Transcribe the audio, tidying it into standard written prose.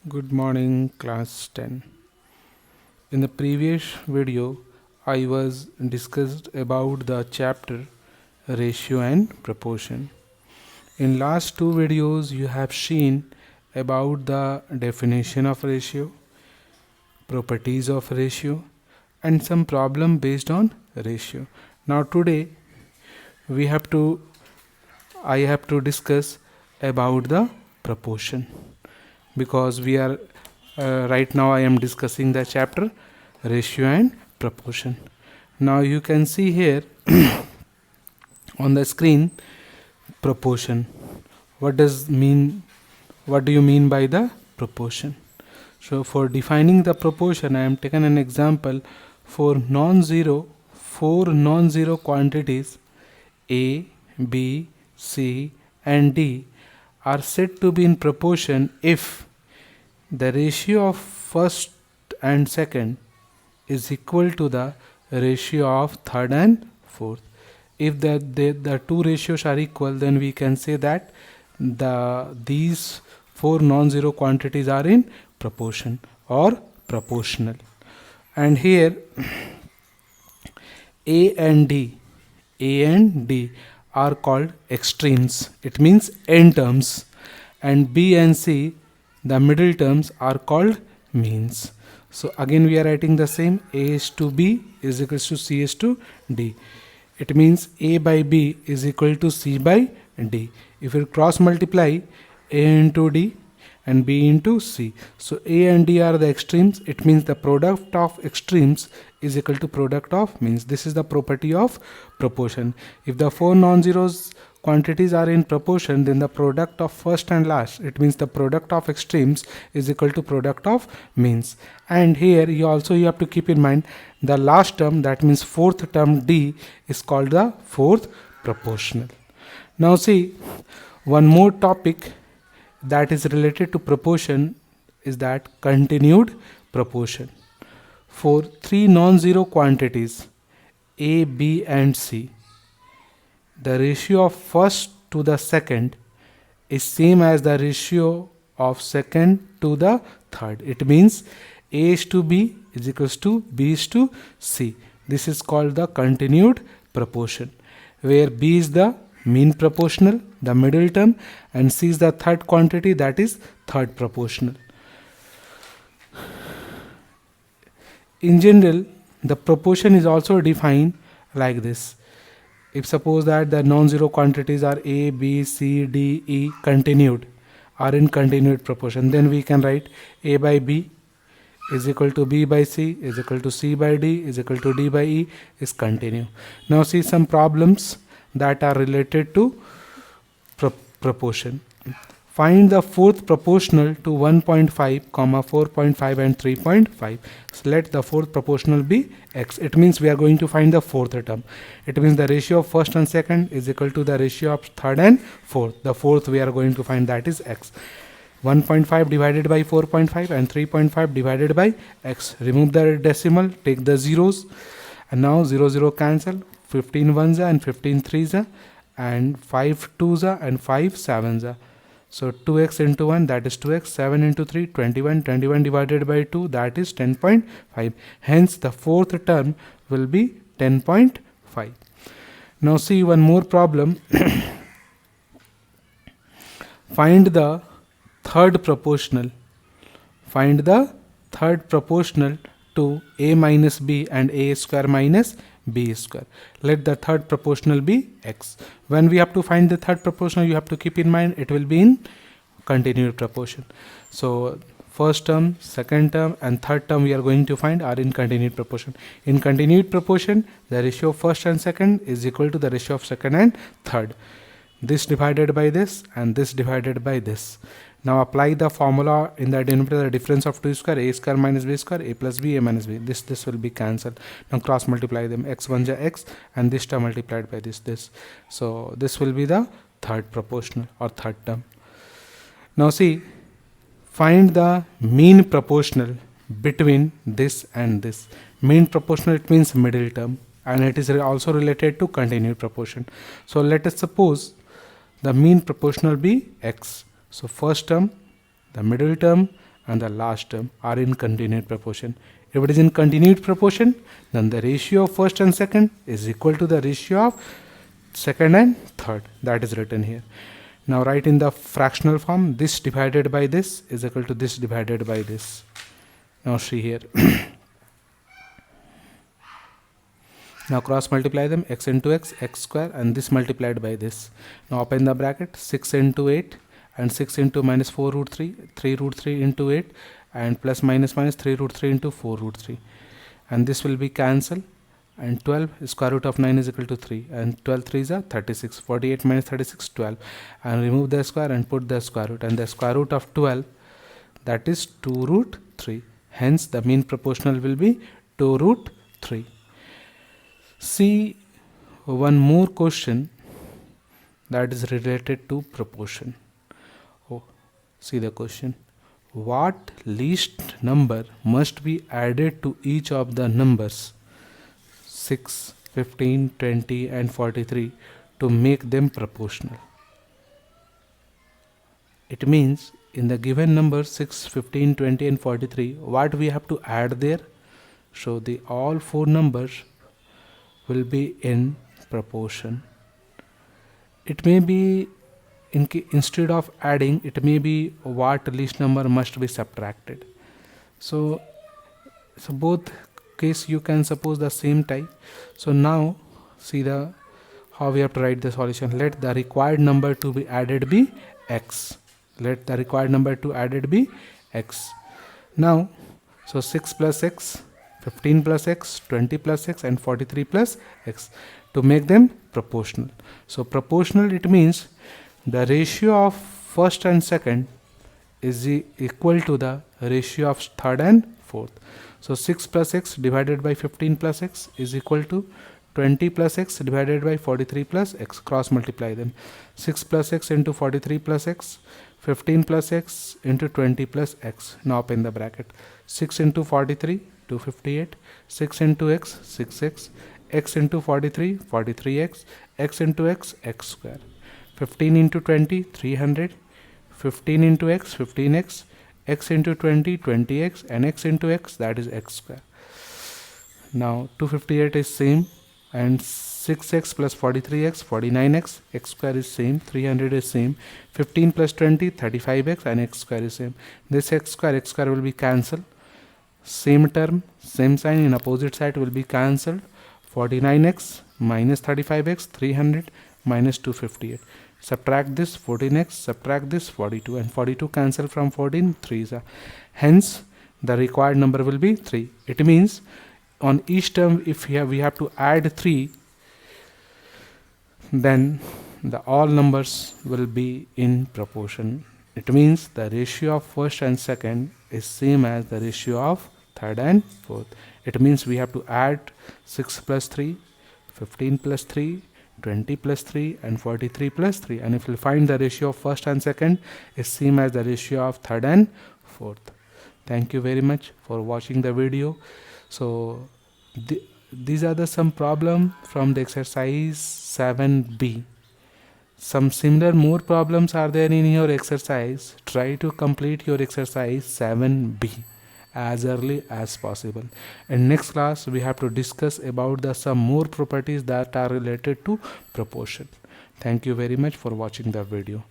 Good morning, class 10. In the previous video, I was discussed about the chapter ratio and proportion. In last two videos, you have seen about the definition of ratio, properties of ratio, and some problem based on ratio. Now today, we have to I have to discuss about the proportion because we are right now I am discussing the chapter ratio and proportion. Now you can see here on the screen proportion. What do you mean by the proportion? So for defining the proportion, I am taken an example for four non-zero quantities A, B, C and D are said to be in proportion if the ratio of first and second is equal to the ratio of third and fourth. If the two ratios are equal, then we can say that these four non-zero quantities are in proportion or proportional. And here A and D are called extremes. It means end terms. And B and C, the middle terms, are called means. So again we are writing the same. A is to B is equals to C is to D. It means A by B is equal to C by D. If we cross multiply A into D and B into C, so A and D are the extremes. It means the product of extremes is equal to product of means. This is the property of proportion. If the four non-zeros quantities are in proportion, then the product of first and last, it means the product of extremes is equal to product of means. And here you have to keep in mind the last term, that means fourth term D, is called the fourth proportional. Now see, one more topic that is related to proportion is that continued proportion. For three non-zero quantities A, B and C, the ratio of first to the second is same as the ratio of second to the third. It means A is to B is equals to B is to C. This is called the continued proportion, where B is the mean proportional, the middle term, and C is the third quantity, that is third proportional. In general, the proportion is also defined like this. If suppose that the non-zero quantities are A, B, C, D, E continued, are in continued proportion, then we can write A by B is equal to B by C is equal to C by D is equal to D by E is continue. Now see some problems that are related to proportion. Find the fourth proportional to 1.5, 4.5 and 3.5. So let the fourth proportional be x. It means we are going to find the fourth term. It means the ratio of first and second is equal to the ratio of third and fourth. The fourth we are going to find, that is x. 1.5 divided by 4.5 and 3.5 divided by x. Remove the decimal, take the zeros, and now 0 cancel. 15 ones and 15 threes and 5 twos and 5 sevens. So 2x into 1, that is 2x, 7 into 3, 21, 21 divided by 2, that is 10.5. Hence the fourth term will be 10.5. Now see one more problem. Find the third proportional. Find the third proportional to A minus B and A square minus B square. Let the third proportional be x. When we have to find the third proportional, you have to keep in mind it will be in continued proportion. So first term, second term and third term we are going to find are in continued proportion. In continued proportion, the ratio of first and second is equal to the ratio of second and third. This divided by this and this divided by this. Now apply the formula in the denominator, the difference of 2 square, A square minus B square, A plus B, A minus B. This will be cancelled. Now cross multiply them, x1 is x and this term multiplied by this. So this will be the third proportional or third term. Now see, find the mean proportional between this and this. Mean proportional, it means middle term, and it is also related to continued proportion. So let us suppose the mean proportional be x. So first term, the middle term and the last term are in continued proportion. If it is in continued proportion, then the ratio of first and second is equal to the ratio of second and third. That is written here. Now write in the fractional form, this divided by this is equal to this divided by this. Now see here. Now cross multiply them, x into x, x square, and this multiplied by this. Now open the bracket, 6 into 8 and 6 into minus 4 root 3, 3 root 3 into 8 and plus minus 3 root 3 into 4 root 3. And this will be cancelled, and 12 square root of 9 is equal to 3, and 12 3s are 36, 48 minus 36, 12, and remove the square and put the square root, and the square root of 12, that is 2 root 3. Hence the mean proportional will be 2 root 3. See one more question that is related to proportion. Oh, see the question. What least number must be added to each of the numbers 6, 15, 20 and 43 to make them proportional? It means in the given number 6, 15, 20 and 43, what we have to add there? So the all four numbers will be in proportion. It may be instead of adding, it may be what least number must be subtracted. So both case you can suppose the same type. So now see the how we have to write the solution. Let the required number to be added be x. Let the required number to added be x. Now so 6 plus x, 15 plus x, 20 plus x and 43 plus x to make them proportional. So proportional, it means the ratio of first and second is equal to the ratio of third and fourth. So 6 plus x divided by 15 plus x is equal to 20 plus x divided by 43 plus x. Cross multiply them. 6 plus x into 43 plus x, 15 plus x into 20 plus x. Now open the bracket. 6 into 43, 258, 6 into x, 6x, x into 43, 43x, x into x, x square. 15 into 20, 300, 15 into x, 15x, x into 20, 20x, and x into x, that is x square. Now 258 is same, and 6x plus 43x, 49x, x square is same, 300 is same, 15 plus 20, 35x, and x square is same. This x square will be cancelled. Same term, same sign in opposite side will be cancelled. 49x minus 35x, 300 minus 258. Subtract this 14x, subtract this 42, and 42 cancel from 14, 3s. Hence the required number will be 3. It means on each term if we have to add 3, then the all numbers will be in proportion. It means the ratio of first and second is same as the ratio of third and fourth. It means we have to add 6 plus 3, 15 plus 3, 20 plus 3 and 43 plus 3, and if we find the ratio of first and second is same as the ratio of third and fourth. Thank you very much for watching the video. So these are some problem from the exercise 7b. Some similar more problems are there in your exercise. Try to complete your exercise 7b as early as possible. In next class we have to discuss about some more properties that are related to proportion. Thank you very much for watching the video.